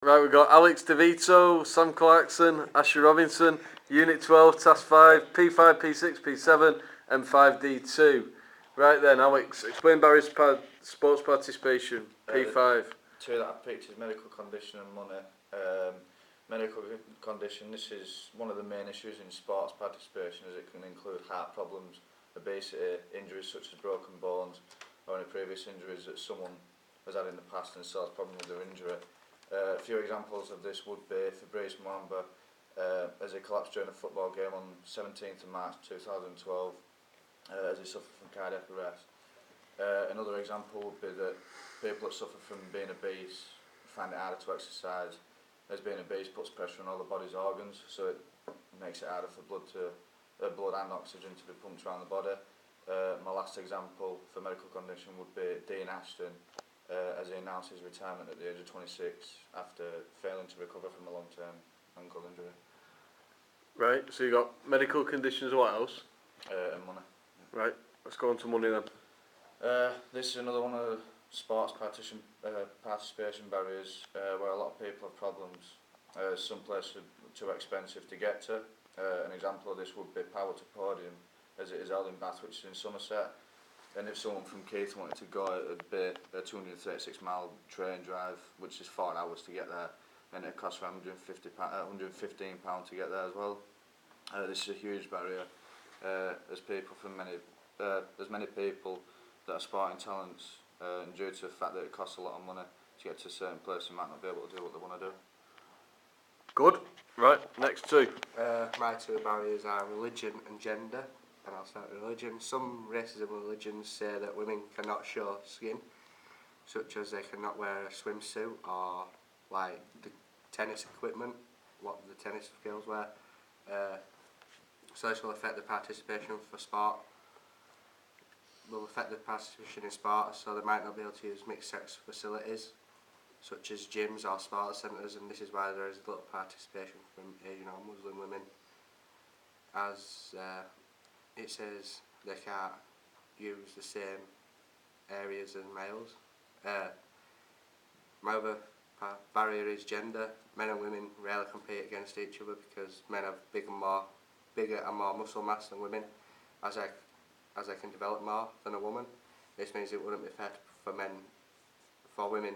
Right, we've got Alex DeVito, Sam Clarkson, Asher Robinson, Unit 12, Task 5, P5, P6, P7 and 5D2. Right then, Alex, explain barriers to sports participation, P5. Two that I've picked is medical condition and money. Medical condition, this is one of the main issues in sports participation, as it can include heart problems, obesity, injuries such as broken bones or any previous injuries that someone has had in the past and still has problems with their injury. A few examples of this would be Fabrice Mwamba, as he collapsed during a football game on 17th of March 2012 as he suffered from cardiac arrest. Another example would be that people that suffer from being obese find it harder to exercise, as being obese puts pressure on all the body's organs, so it makes it harder for blood and oxygen to be pumped around the body. My last example for medical condition would be Dean Ashton, as he announced his retirement at the age of 26 after failing to recover from a long-term ankle injury. Right, so you got medical conditions, what else? And money. Right, let's go on to money then. This is another one of the sports participation barriers where a lot of people have problems. Some places are too expensive to get to. An example of this would be Power to Podium, as it is held in Bath, which is in Somerset. And if someone from Keith wanted to go, it would be a 236 mile train drive, which is 4 hours to get there, and it costs around £115 to get there as well. This is a huge barrier, as many people that are sporting talents, and due to the fact that it costs a lot of money to get to a certain place, they might not be able to do what they want to do. Good. Right, next two. My two barriers are religion and gender. And I'll start with religion. Some races and religions say that women cannot show skin, such as they cannot wear a swimsuit or like the tennis equipment, what the tennis girls wear. So this will affect the participation for sport. Will affect the participation in sport, so they might not be able to use mixed sex facilities, such as gyms or sports centres, and this is why there is little participation from Asian or Muslim women, as it says they can't use the same areas as males. My other barrier is gender. Men and women rarely compete against each other because men have bigger and more muscle mass than women, as they can develop more than a woman. This means it wouldn't be fair for women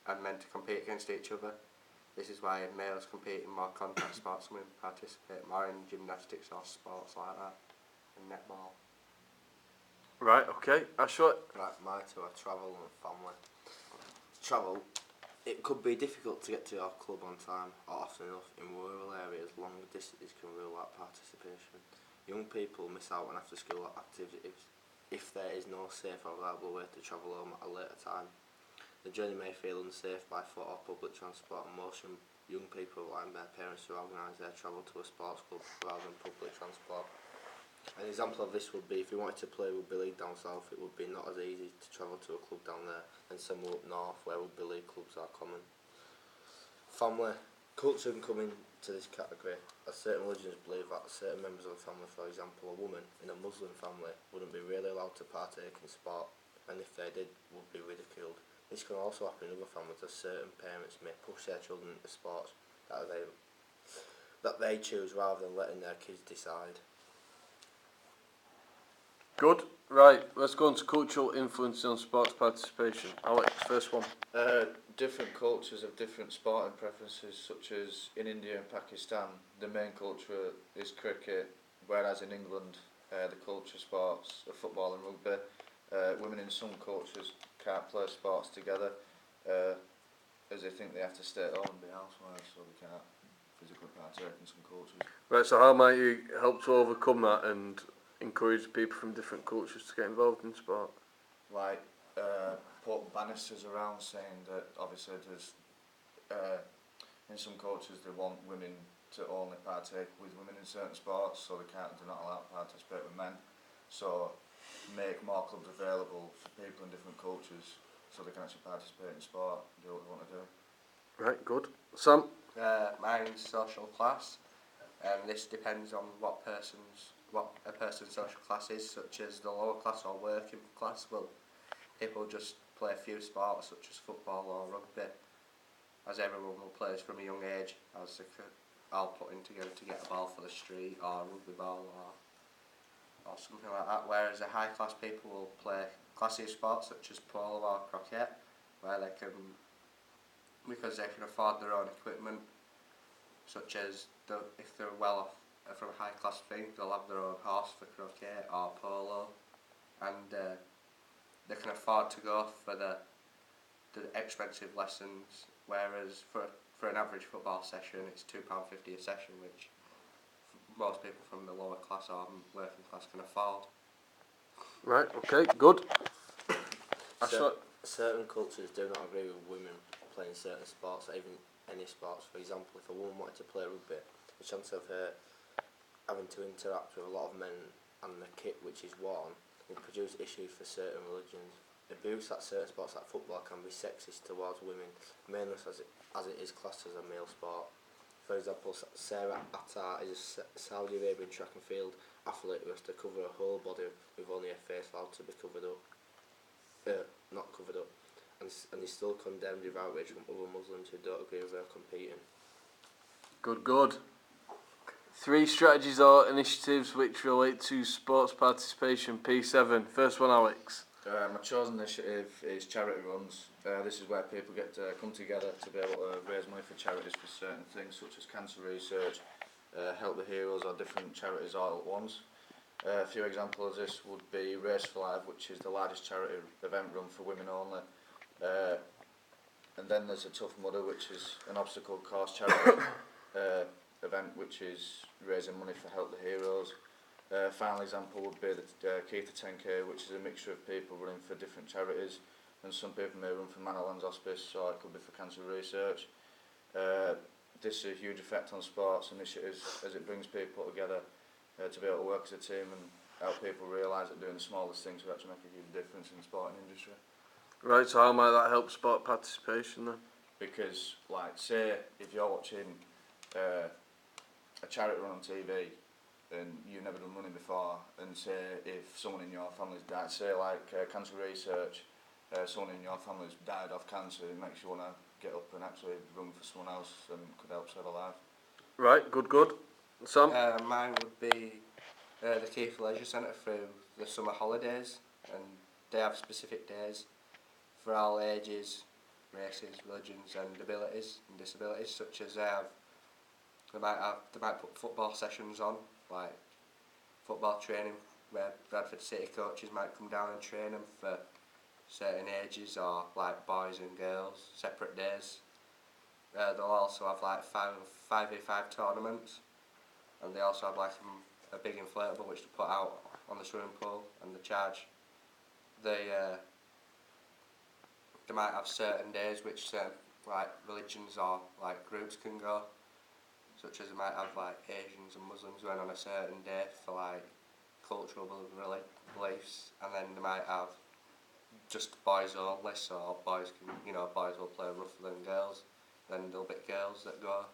and men to compete against each other. This is why males compete in more contact sports and women participate more in gymnastics or sports like that. And netball. Right, okay. Ashley? Right, my two are travel and family. Travel, it could be difficult to get to your club on time or often enough in rural areas. Long distances can rule out participation. Young people miss out on after school activities if there is no safe or reliable way to travel home at a later time. The journey may feel unsafe by foot or public transport, and most young people rely on their parents to organise their travel to a sports club rather than public transport. An example of this would be if you wanted to play rugby league down south, it would be not as easy to travel to a club down there than somewhere up north where rugby league clubs are common. Family. Culture can come into this category, as certain religions believe that certain members of a family, for example a woman in a Muslim family, wouldn't be really allowed to partake in sport, and if they did, would be ridiculed. This can also happen in other families, as certain parents may push their children into sports that they choose rather than letting their kids decide. Good. Right, let's go on to cultural influence on sports participation. Alex, first one. Different cultures have different sporting preferences, such as in India and Pakistan, the main culture is cricket, whereas in England, the culture sports are football and rugby. Women in some cultures can't play sports together, as they think they have to stay at home and be housewives, so they can't physically partake in some cultures. Right, so how might you help to overcome that and encourage people from different cultures to get involved in sport? Like, put banisters around saying that obviously there's, in some cultures they want women to only partake with women in certain sports, so they're not allowed to participate with men. So make more clubs available for people in different cultures so they can actually participate in sport and do what they want to do. Right, good. Sam? Mine's social class. This depends on what a person's social class is, such as the lower class or working class. Well, people just play a few sports such as football or rugby. as everyone will play this from a young age, as they could all put in together to get a ball for the street or a rugby ball or something like that. Whereas the high class people will play classier sports such as polo or croquet, where they can, because they can afford their own equipment, such as if they're well off from a high class thing, they'll have their own horse for croquet or polo, and they can afford to go for the expensive lessons, whereas for an average football session it's £2.50 a session, which most people from the lower class or working class can afford. Right, okay, good. Certain cultures do not agree with women playing certain sports, even any sports. For example, if a woman wanted to play rugby, the chance of her having to interact with a lot of men and the kit which is worn would produce issues for certain religions. Abuse at certain sports like football can be sexist towards women, mainly as it is classed as a male sport. For example, Sarah Attar is a Saudi Arabian track and field athlete who has to cover her whole body with only her face allowed to be covered up. Not covered up, and is still condemned with outrage from other Muslims who don't agree with her competing. Good. 3 strategies or initiatives which relate to sports participation, P7. First one, Alex. My chosen initiative is charity runs. This is where people get to come together to be able to raise money for charities for certain things such as cancer research, Help the Heroes or different charities all at once. A few examples of this would be Race for Life, which is the largest charity event run for women only. And then there's a Tough Mudder, which is an obstacle course charity event which is raising money for Help the Heroes. Final example would be the Key to 10K, which is a mixture of people running for different charities, and some people may run for Manorland's Hospice, or it could be for cancer research. This is a huge effect on sports initiatives as it brings people together to be able to work as a team and help people realise that doing the smallest things will actually make a huge difference in the sporting industry. Right, so how might that help sport participation then? Because, like, say if you're watching a charity run on TV and you've never done running before, and say if someone in your family's died, say like cancer research, someone in your family's died of cancer, it makes you want to get up and actually run for someone else and could help save a life. Right, good. Sam? Mine would be the Keith Leisure Centre through the summer holidays, and they have specific days for all ages, races, religions and abilities and disabilities, such as they might put football sessions on, like football training, where Bradford City coaches might come down and train them for certain ages, or like boys and girls, separate days. They'll also have like 5v5 tournaments, and they also have like a big inflatable which they put out on the swimming pool, and they might have certain days which like religions or like groups can go, such as they might have like Asians and Muslims going on a certain day for like cultural beliefs, and then they might have just boys only, so boys will play rougher than girls, then there'll be girls that go.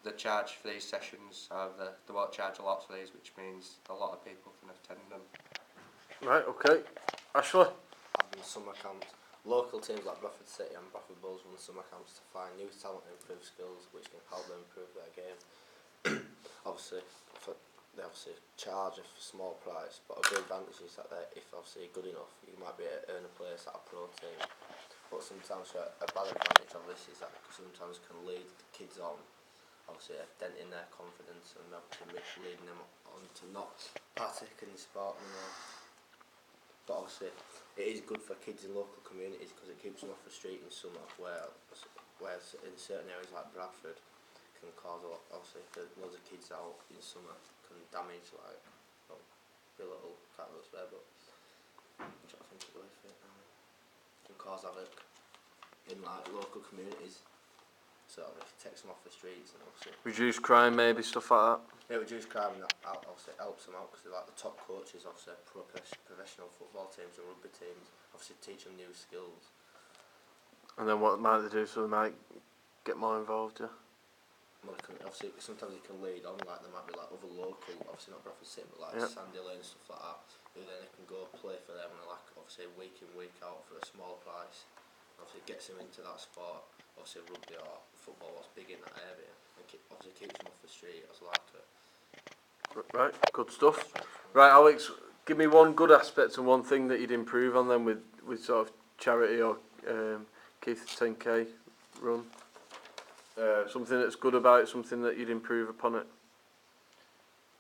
The charge for these sessions, they won't charge a lot for these, which means a lot of people can attend them. Right, okay. Ashley? Having summer camps. Local teams like Bradford City and Bradford Bulls run summer camps to find new talent and improve skills which can help them improve their game. They obviously charge a small price, but a good advantage is that if obviously good enough, you might be able to earn a place at a pro team. But sometimes a bad advantage of this is that sometimes can lead the kids on, obviously denting their confidence and obviously leading them on to not partake in sport anymore. But obviously it is good for kids in local communities because it keeps them off the street in summer, where in certain areas like Bradford can cause a lot, obviously if there's loads of kids out in summer, can damage like, well, be a little, can't really swear, but I'm trying to think of the way for it now. Can cause havoc in like local communities, so it takes them off the streets and obviously Reduce crime maybe, stuff like that? yeah, reduce crime, and that obviously helps them out because they're like the top coaches, obviously professional football teams and rugby teams, obviously teach them new skills. And then what might they do, so they might get more involved, yeah? Well, obviously sometimes it can lead on, like there might be like other local, obviously not Bradford City, but like Sandy Lane and stuff like that, who then they can go play for them and like obviously week in week out for a small price. Obviously it gets them into that sport, obviously rugby or football, what's big in that area, and obviously keeps them off the street as well to it. Right, good stuff. Right, Alex, give me one good aspect and one thing that you'd improve on then with sort of charity or Keith's 10k run. Something that's good about it, something that you'd improve upon it.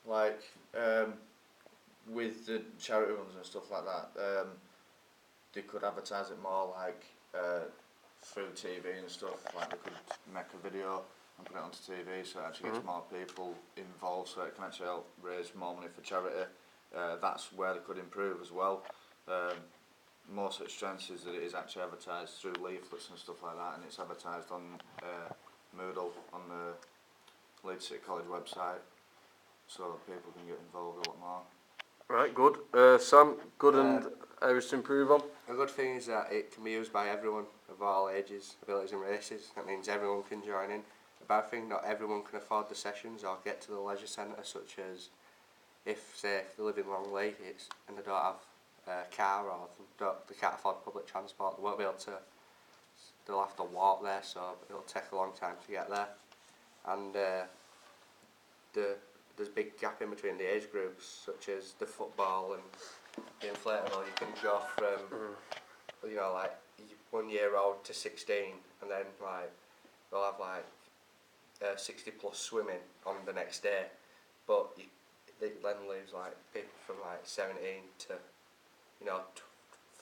Like with the charity runs and stuff like that, they could advertise it more like through TV and stuff. Like they could make a video and put it onto TV so it actually gets more people involved, so it can actually help raise more money for charity. That's where they could improve as well. Most of its strengths is that it is actually advertised through leaflets and stuff like that, and it's advertised on Moodle on the Leeds City College website, so people can get involved a lot more. Right, good. Sam, good and areas to improve on? A good thing is that it can be used by everyone of all ages, abilities and races. That means everyone can join in. A bad thing, not everyone can afford the sessions or get to the leisure centre, such as if they live in Longley and they don't have a car or they can't afford public transport, they won't be able to, they'll have to walk there, so it'll take a long time to get there. And there's a big gap in between the age groups, such as the football and the inflatable. You can go from, you know, like 1 year old to 16, and then like they'll have like 60 plus swimming on the next day, but it then leaves like people from like 17 to, you know,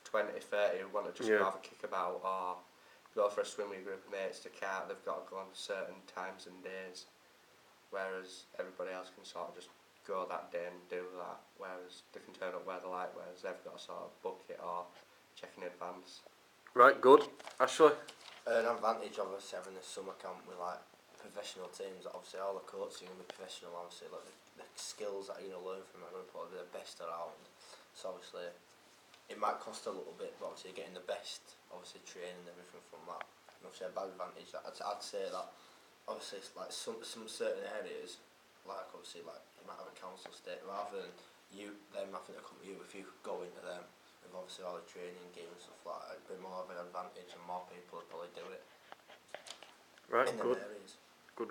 20, 30 who want to just go have a kick about or go for a swim with a group of mates to can't. They've got to go on certain times and days, whereas everybody else can sort of just go that day and do that, whereas they can turn up where they like, whereas they've got to sort of book it or check in advance. Right, good. Ashley? An advantage of us having this summer camp with like professional teams, obviously all the coaches are going to be professional, obviously like the skills that you're going to learn from are going to probably be the best around, so obviously it might cost a little bit, but obviously getting the best, obviously training and everything from that, and obviously a bad advantage, I'd say that obviously it's like some certain areas, like obviously like you might have a council estate, rather than them having to come to you, if you go into them with obviously all the training games and stuff like that, it'd be more of an advantage and more people would probably do it Right, in them good. areas. Good.